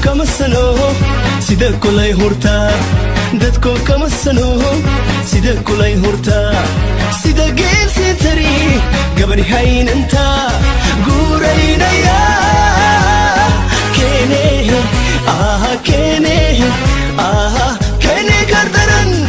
كم السنة سيدا كلي هورتا دتكو كم السنة سيدا كلي هورتا سيدا قيل سيتري قبل هين انت قورينا يا كيني كيني كيني كردرن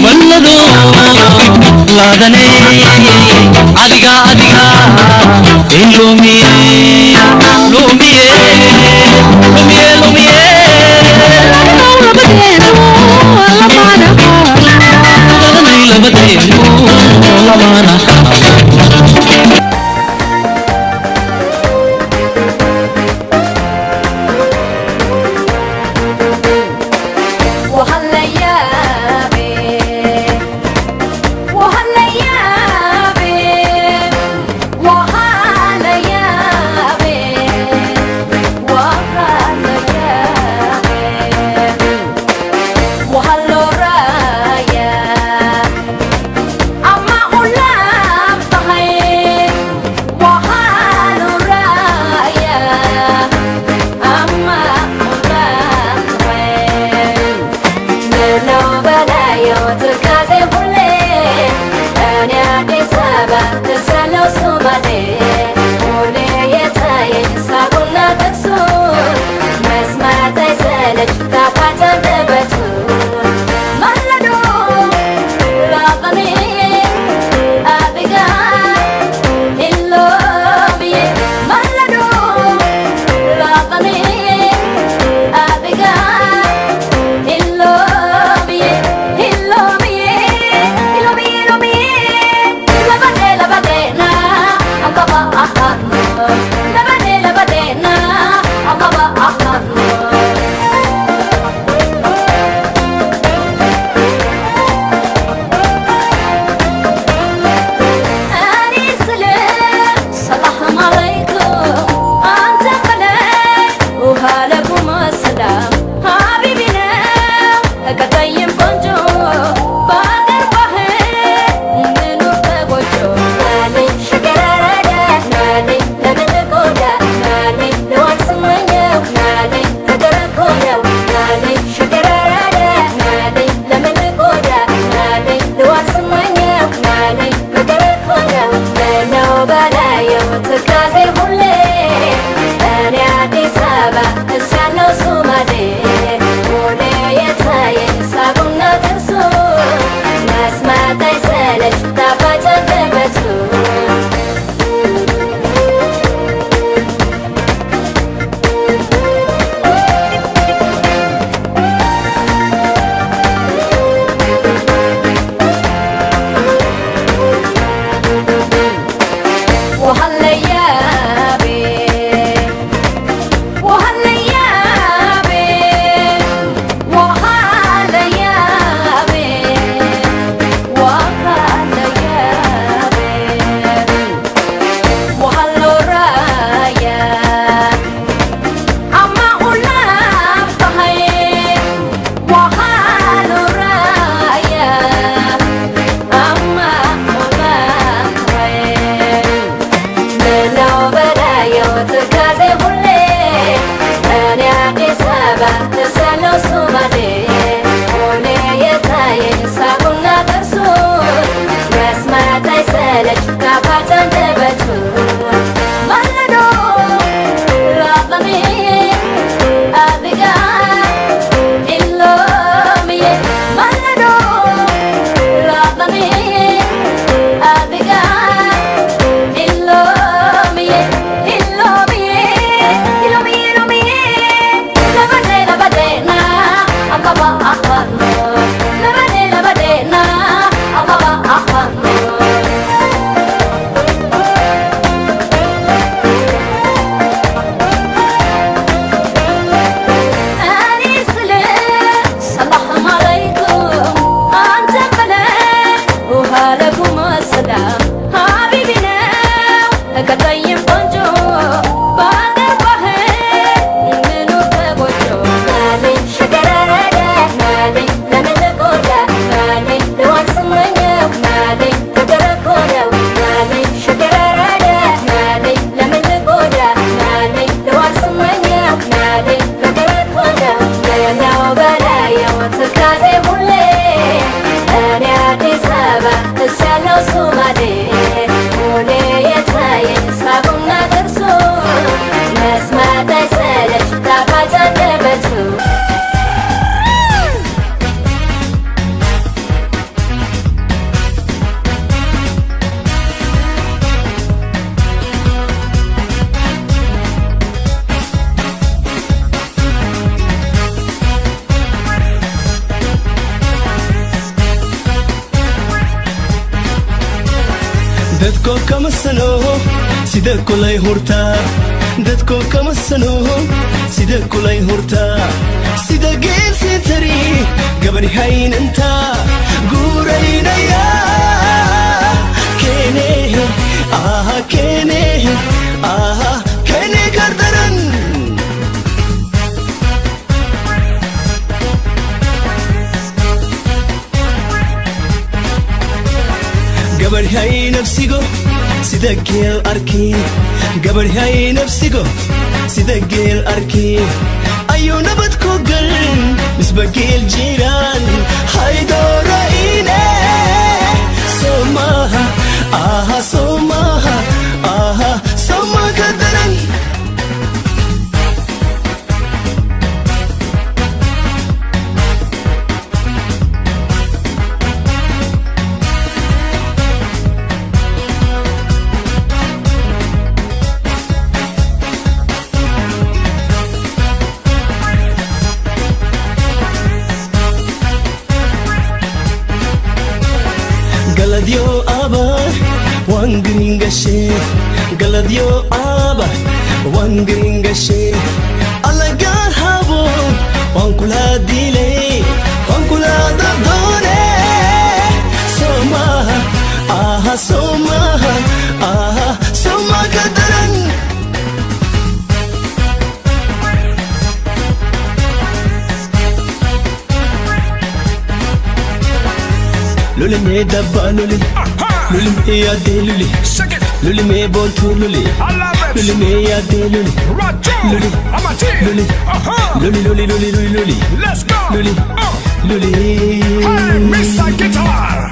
Mallado dadko kama sano sida kulay hurta dadko kama sano sida kulay hurta sida geel sitari gabadhi hayn inta guuraynaya kene kene gardaran gabadhi hayn nafsigo sida geel arki gabadhi hayn nafsigo sida geel arki ayu nabad ku gal misba geel jiran haydora ine somaha somaha kadaran Galadio aba wangringashe Galadio aba wangringashe alagar habo wankula dile wankula dadone somaha somaha kadaran luli me dabba luli luli me yade luli luli me bontu luli luli me yade luli luli luli Let's go. luli Hey, Mr. Guitar.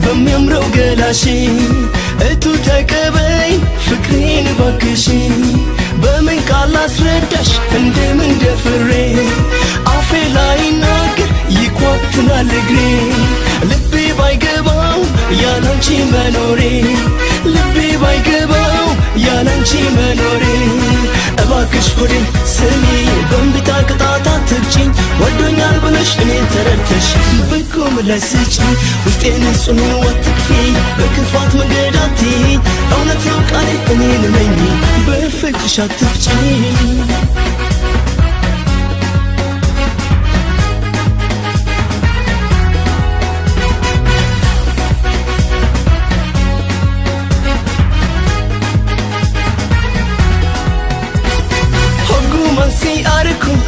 በሚያምረው ገላሽ እቱ ተቀበይ ፍቅሬን ባክሽ በምን ቃል አስረዳሽ እንደምን ደፍሬ አፌ ላይ ናገር ይኳትናል እግሬ ልቤ ባይገባው ያላንቺ መኖሬ ልቤ ባይገባው ያላንቺ መኖሬ እባክሽ ሆዴ ስሚ በእንቢታ ቅጣት አትግጪኝ ወዶኛል ብለሽ እኔን ተረድተሽ በጎ ምላሽ ስጪኝ ውስጤን ጽኑ አትክፊ በክፋት መንገድ አትይኝ እውነት ነው ቃሌ እኔን እመኚ በፍቅርሽ አትግጪኝ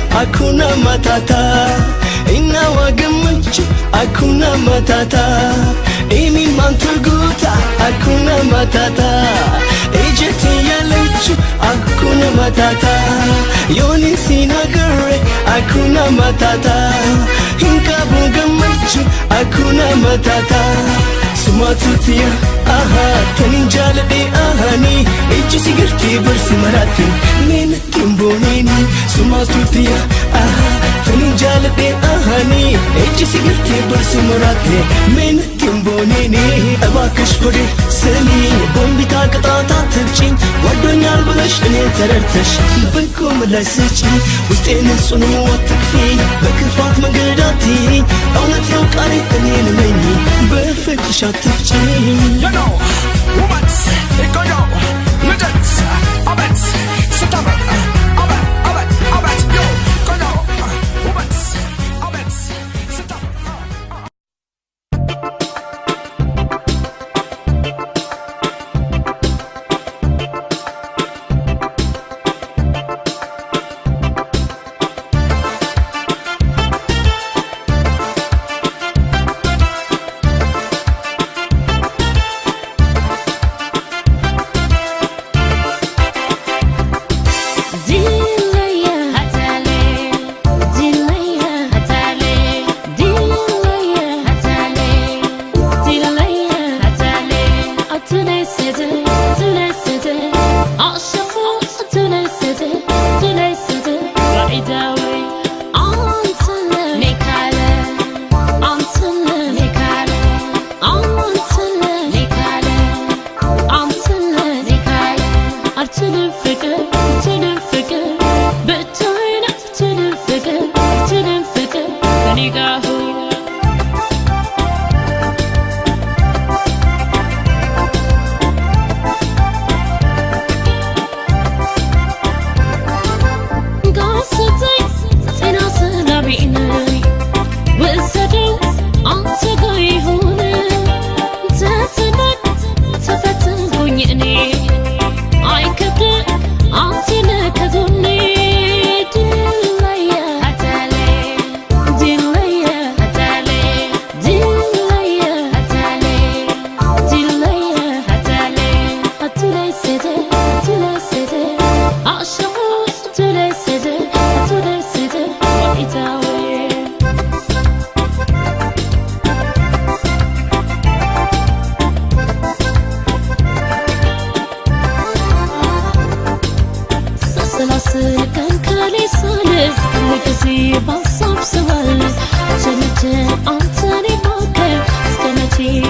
Hakuna matata inawagamuchu hakuna matata imi mantuguta hakuna matata ejeti yalechu hakuna matata yoni sinagare hakuna matata hinkabugamachu hakuna matata sumatutia aha taninjalade ahani eji sigirti bursi marati mintimbonini sumatutia aha taninjalade ahani eji sigirti bursi marati mintimbonini እባክሽ ሆዴ ስሚ በእንቢታ ቅጣት አትግጪኝ ወዶኛል ብለሽ እኔን ተረድተሽ በጎ ምላሽ ስጪኝ ውስጤን ጽኑ አትክፊ በክፋት መንገድ አትይኝ እውነት ነው ቃሌ እኔን እመኚ በፍቅርሽ አትግጪኝ You know, woman, it go yo, legends, abet, sitaber, abet, yo, go yo, woman, abet, sitaber. سلكن كالي سالس لكسي بصف سوالس تمت أنتني موكب استمتي